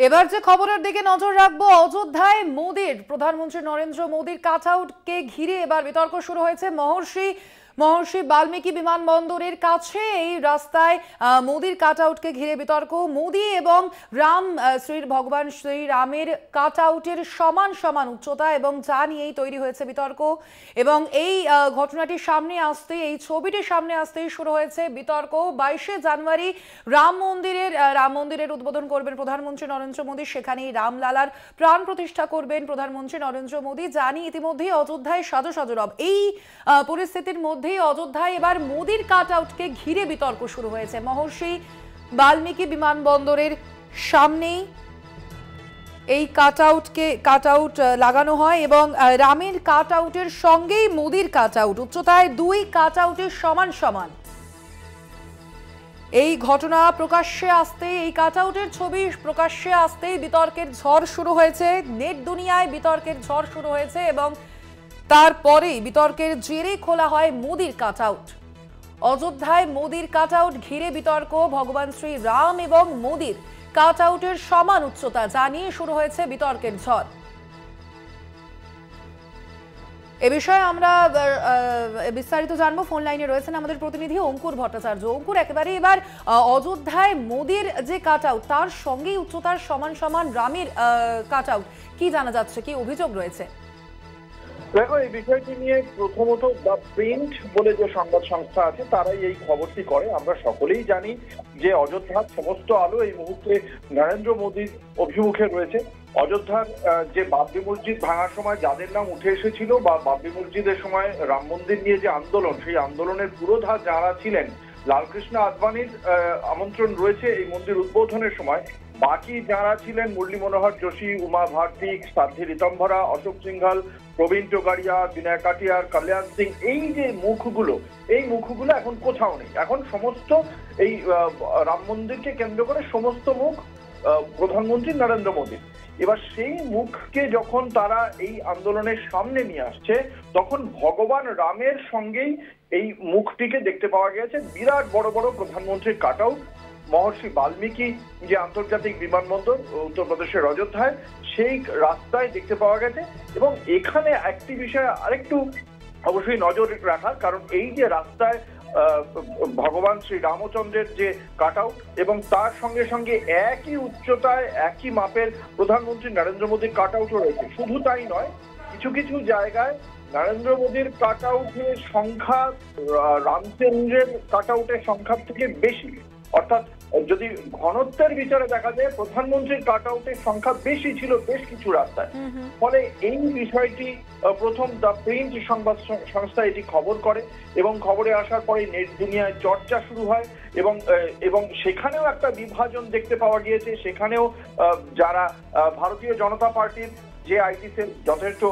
এবার যে খবরের দিকে নজর রাখবো, অযোধ্যায় মোদির প্রধানমন্ত্রী নরেন্দ্র মোদির কাটআউটকে ঘিরে এবার বিতর্ক শুরু হয়েছে। মহর্ষি বাল্মীকি বিমানবন্দরের কাছে এই রাস্তায় মোদির কাটআউটকে ঘিরে বিতর্ক। মোদি এবং ভগবান শ্রী রামের কাটআউটের সমান সমান উচ্চতা এবং যা নিয়েই তৈরি হয়েছে বিতর্ক। এবং এই ঘটনাটির সামনে আসতে, এই ছবিটির সামনে আসতেই শুরু হয়েছে বিতর্ক। 22শে জানুয়ারি রাম মন্দিরের উদ্বোধন করবেন প্রধানমন্ত্রী নরেন্দ্র মোদী। সেখানেই রামলালার প্রাণ প্রতিষ্ঠা করবেন প্রধানমন্ত্রী নরেন্দ্র মোদী। জানি ইতিমধ্যেই অযোধ্যায় সাজো সাজো রব। এই পরিস্থিতির মধ্যে অযোধ্যায় এবার মোদির কাটআউটকে ঘিরে বিতর্ক শুরু হয়েছে। মহর্ষি বাল্মীকি বিমানবন্দরের সামনেই এই কাটআউট লাগানো হয় এবং রামের কাটআউটের সঙ্গেই মোদির কাটআউট, উচ্চতায় দুই কাটআউটের সমান সমান। এই ঘটনা প্রকাশ্যে আসতে, এই কাটআউটের ছবি প্রকাশ্যে আসতেই বিতর্কের ঝড় শুরু হয়েছে। নেট দুনিয়ায় বিতর্কের ঝড় শুরু হয়েছে এবং তারপরেই বিতর্কের জেরে খোলা হয় মোদির কাটআউট। অযোধ্যায় মোদির কাটআউট ঘিরে বিতর্ক। ভগবান শ্রী রাম এবং মোদির কাটআউটের সমান উচ্চতা, যা নিয়ে শুরু হয়েছে বিতর্কের ঝড়। এ বিষয়ে আমরা বিস্তারিত জানবো। ফোন লাইনে রয়েছেন আমাদের প্রতিনিধি অঙ্কুর ভট্টাচার্য। অঙ্কুর, একেবারে এবার অযোধ্যায় মোদির যে কাটআউট, তার সঙ্গেই উচ্চতার সমান সমান রামের কাটআউট, কি জানা যাচ্ছে, কি অভিযোগ রয়েছে? দেখো, এই বিষয়টি নিয়ে প্রথমত দ্য প্রিন্ট বলে যে সংবাদ সংস্থা আছে তারাই এই খবরটি করে। আমরা সকলেই জানি যে অযোধ্যার সমস্ত আলো এই মুহূর্তে নরেন্দ্র মোদীর অভিমুখে রয়েছে। অযোধ্যার যে বাবরি মসজিদ ভাঙার সময় যাদের নাম উঠে এসেছিল, বা বাবরি মসজিদের সময় রাম মন্দির নিয়ে যে আন্দোলন, সেই আন্দোলনের পুরোধা যারা ছিলেন, লালকৃষ্ণ আদবানির আমন্ত্রণ রয়েছে এই মন্দির উদ্বোধনের সময়। বাকি যারা ছিলেন মুরলী মনোহর যোশী, উমা ভারতী, সাধ্বী ঋতম্ভরা, অশোক সিংঘল, প্রবীণ টোগাড়িয়া, বিনয় কাটিয়ার, কল্যাণ সিং, এই যে মুখগুলো এখন কোথাও নেই। এখন সমস্ত এই রাম মন্দিরকে কেন্দ্র করে সমস্ত মুখ প্রধানমন্ত্রী নরেন্দ্র মোদী। এবার সেই মুখকে যখন তারা এই আন্দোলনের সামনে নিয়ে আসছে, তখন ভগবান রামের সঙ্গেই এই মুখটিকে দেখতে পাওয়া গেছে। বিরাট বড় বড় প্রধানমন্ত্রীর কাটআউট মহর্ষি বাল্মীকি যে আন্তর্জাতিক বিমানবন্দর উত্তরপ্রদেশের অযোধ্যায়, সেই রাস্তায় দেখতে পাওয়া গেছে। এবং এখানে একটি বিষয় আরেকটু অবশ্যই নজর রাখার, কারণ এই যে রাস্তায় ভগবান শ্রী রামচন্দ্রের যে কাটআউট এবং তার সঙ্গে সঙ্গে একই উচ্চতায় একই মাপের প্রধানমন্ত্রী নরেন্দ্র মোদীর কাটআউটও রয়েছে। শুধু তাই নয়, কিছু কিছু জায়গায় নরেন্দ্র মোদীর কাটআউটের সংখ্যা রামচন্দ্রের কাটআউটের সংখ্যার থেকে বেশি। অর্থাৎ যদি ঘনত্বের বিচারে দেখা যায়, প্রধানমন্ত্রীর কাটআউটের সংখ্যা বেশি ছিল বেশ কিছু রাস্তায়। ফলে এই বিষয়টি প্রথম দ্য প্রিন্ট সংবাদ সংস্থা এটি খবর করে এবং খবরে আসার পরে নেট দুনিয়ায় চর্চা শুরু হয় এবং সেখানেও একটা বিভাজন দেখতে পাওয়া গিয়েছে। সেখানেও যারা ভারতীয় জনতা পার্টির যে আইটি সেল যথেষ্ট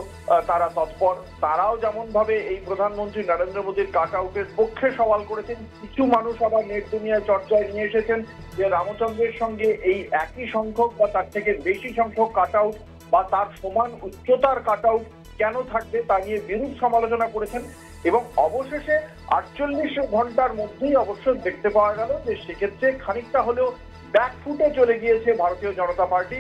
তারা তৎপর, তারাও যেমন ভাবে এই প্রধানমন্ত্রী নরেন্দ্র মোদীর কাটআউটের পক্ষে সওয়াল করেছেন। কিছু মানুষ আবার নেট দুনিয়ায় চর্চায় নিয়ে এসেছেন যে রামচন্দ্রের সঙ্গে এই একই সংখ্যক বা তার থেকে বেশি সংখ্যক কাটআউট বা তার সমান উচ্চতার কাটআউট কেন থাকবে, তা নিয়ে বিরূপ সমালোচনা করেছেন। এবং অবশেষে 48 ঘন্টার মধ্যেই অবশ্য দেখতে পাওয়া গেল যে সেক্ষেত্রে খানিকটা হলেও ব্যাকফুটে চলে গিয়েছে ভারতীয় জনতা পার্টি।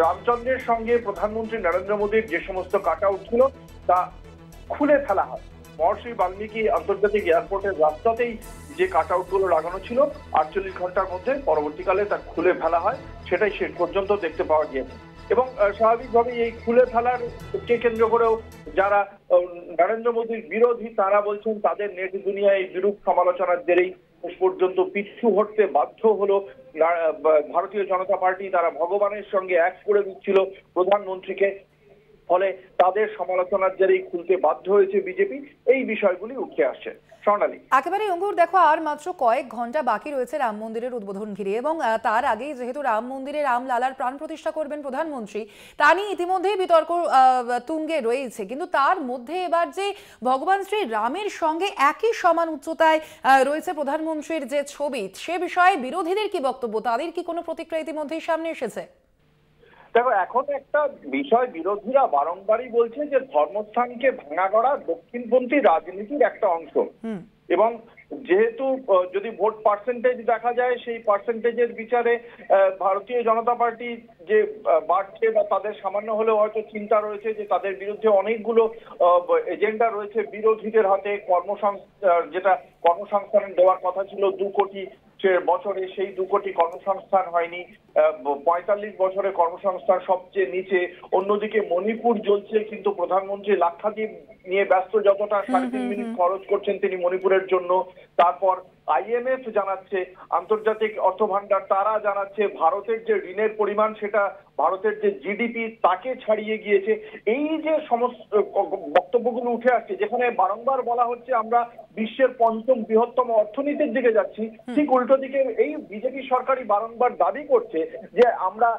রামচন্দ্রের সঙ্গে প্রধানমন্ত্রী নরেন্দ্র মোদীর যে সমস্ত কাটআউট ছিল তা খুলে ফেলা হয়। মহর্ষি বাল্মীকি আন্তর্জাতিক এয়ারপোর্টের রাস্তাতেই যে কাটআউটগুলো লাগানো ছিল 48 ঘন্টার মধ্যে পরবর্তীকালে তা খুলে ফেলা হয়, সেটাই শেষ পর্যন্ত দেখতে পাওয়া গিয়েছে। এবং স্বাভাবিকভাবেই এই খুলে ফেলার কে কেন্দ্র করেও যারা নরেন্দ্র মোদীর বিরোধী, তারা বলছেন তাদের নেট দুনিয়ায় বিরূপ সমালোচনার জেরেই শেষ পর্যন্ত পিছু হটতে বাধ্য হলো ভারতীয় জনতা পার্টি। তারা ভগবানের সঙ্গে এক করে দিচ্ছিল প্রধানমন্ত্রীকে, ফলে তাদের সমালোচনার জেরেই খুলতে বাধ্য হয়েছে বিজেপি। এই বিষয়গুলি উঠে আসছে। স্বর্ণালী, একেবারে অঙ্কুর, দেখো আর মাত্র কয়েক ঘন্টা বাকি রয়েছে রাম মন্দিরের উদ্বোধন ঘিরে এবং তার আগেই যেহেতু রাম মন্দিরে রামলালার প্রাণ প্রতিষ্ঠা করবেন প্রধানমন্ত্রী, তা নিয়ে ইতিমধ্যেই বিতর্ক তুঙ্গে রয়েছে। কিন্তু তার মধ্যে এবার যে ভগবান শ্রী রামের সঙ্গে একই সমান উচ্চতায় রয়েছে প্রধানমন্ত্রীর যে ছবি, সে বিষয়ে বিরোধীদের কি বক্তব্য, তাদের কি কোনো প্রতিক্রিয়া ইতিমধ্যেই সামনে এসেছে? দেখো, এখন একটা বিষয় বিরোধীরা বারংবারই বলছে যে ধর্মস্থানকে ভাঙা করা দক্ষিণপন্থী রাজনীতির একটা অংশ। এবং যেহেতু যদি ভোট পার্সেন্টেজ দেখা যায়, সেই পার্সেন্টেজের বিচারে ভারতীয় জনতা পার্টি যে বাড়ছে বা তাদের সামান্য হলেও হয়তো চিন্তা রয়েছে যে তাদের বিরুদ্ধে অনেকগুলো এজেন্ডা রয়েছে বিরোধীদের হাতে। যেটা কর্মসংস্থান দেওয়ার কথা ছিল 2 কোটি বছরে, সেই 2 কোটি কর্মসংস্থান হয়নি। 45 বছরে কর্মসংস্থান সবচেয়ে নিচে। অন্যদিকে মণিপুর জ্বলছে, কিন্তু প্রধানমন্ত্রী লাক্ষাদ্বীপ নিয়ে ব্যস্ত, যতটা 3.5 মিনিট খরচ করছেন তিনি মণিপুরের জন্য। তারপর IMF জানাচ্ছে, আন্তর্জাতিক অর্থ ভান্ডার তারা জানাচ্ছে ভারতের যে ঋণের পরিমাণ সেটা ভারতের যে GDP তাকে ছাড়িয়ে গিয়েছে। এই যে সমস্ত বক্তব্যগুলো উঠে আসছে, যেখানে বারংবার বলা হচ্ছে আমরা বিশ্বের 5ম বৃহত্তম অর্থনীতির দিকে যাচ্ছি, ঠিক উল্টো দিকে এই বিজেপি সরকারই বারংবার দাবি করছে যে আমরা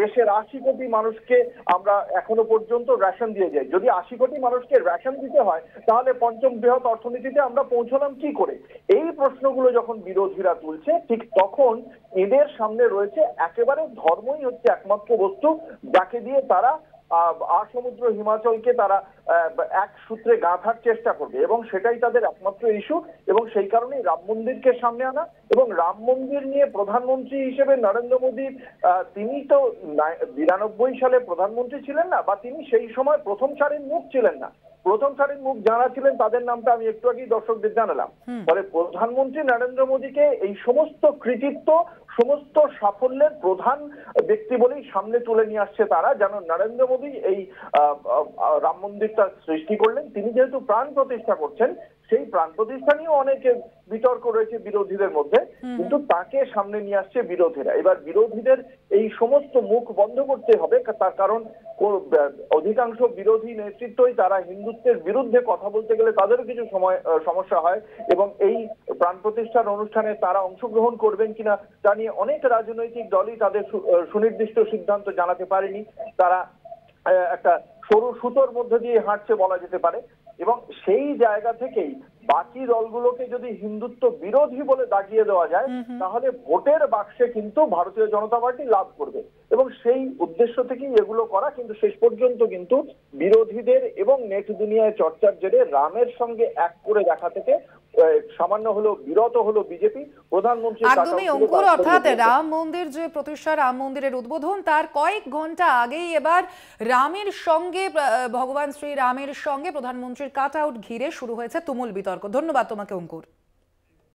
দেশের 80 কোটি মানুষকে আমরা এখনো পর্যন্ত রেশন দিয়ে যাই। যদি 80 কোটি মানুষকে রেশন দিতে হয়, তাহলে 5ম বৃহৎ অর্থনীতিতে আমরা পৌঁছলাম কি করে? এই প্রশ্নগুলো যখন বিরোধীরা তুলছে, ঠিক তখন এদের সামনে রয়েছে একেবারে ধর্মই হচ্ছে একমাত্র বস্তু, যাকে দিয়ে তারা সমুদ্র হিমাচলকে তারা এক সূত্রে গাঁথার চেষ্টা করবে, এবং সেটাই তাদের একমাত্র ইস্যু। এবং সেই কারণেই রাম মন্দিরকে সামনে আনা, এবং রাম মন্দির নিয়ে প্রধানমন্ত্রী হিসেবে নরেন্দ্র মোদী, তিনি তো 92 সালে প্রধানমন্ত্রী ছিলেন না, বা তিনি সেই সময় প্রথম সারির মুখ ছিলেন না। প্রথম সারির মুখ যারা ছিলেন তাদের নামটা আমি একটু আগেই দর্শকদের জানালাম। ফলে প্রধানমন্ত্রী নরেন্দ্র মোদীকে এই সমস্ত কৃতিত্ব, সমস্ত সাফল্যের প্রধান ব্যক্তি বলেই সামনে তুলে নিয়ে আসছে তারা, যেন নরেন্দ্র মোদী এই রাম মন্দিরটা সৃষ্টি করলেন। তিনি যেহেতু প্রাণ প্রতিষ্ঠা করছেন, সেই প্রাণ প্রতিষ্ঠা নিয়েও অনেকে বিতর্ক রয়েছে বিরোধীদের মধ্যে, কিন্তু তাকে সামনে নিয়ে আসছে বিরোধীরা। এবার বিরোধীদের এই সমস্ত মুখ বন্ধ করতে হবে, তার কারণ অধিকাংশ বিরোধী নেতৃত্বই তারা হিন্দুত্বের বিরুদ্ধে কথা বলতে গেলে তাদেরও কিছু সমস্যা হয়, এবং এই প্রাণ প্রতিষ্ঠার অনুষ্ঠানে তারা অংশগ্রহণ করবেন কিনা তা নিয়ে অনেক রাজনৈতিক দলই তাদের সুনির্দিষ্ট সিদ্ধান্ত জানাতে পারেনি। তারা একটা সরু সুতোর মধ্যে দিয়ে হাঁটছে বলা যেতে পারে, এবং সেই জায়গা থেকেই বাকি দলগুলোকে যদি হিন্দুত্ব বিরোধী বলে দাগিয়ে দেওয়া যায়, তাহলে ভোটের বাক্সে কিন্তু ভারতীয় জনতা পার্টি লাভ করবে, এবং সেই উদ্দেশ্য থেকেই এগুলো করা। কিন্তু শেষ পর্যন্ত কিন্তু বিরোধীদের এবং নেট দুনিয়ায় চর্চার জেরে রামের সঙ্গে এক করে দেখা থেকে সামান্য হলো বিরত হলো বিজেপি। প্রধানমন্ত্রী একদমই অঙ্কুর, অর্থাৎ রাম মন্দির যে প্রতিষ্ঠা, রাম মন্দিরের উদ্বোধন, তার কয়েক ঘন্টা আগেই এবার রামের সঙ্গে, ভগবান শ্রী রামের সঙ্গে প্রধানমন্ত্রীর কাট আউট ঘিরে শুরু হয়েছে তুমুল বিতর্ক। ধন্যবাদ তোমাকে অঙ্কুর।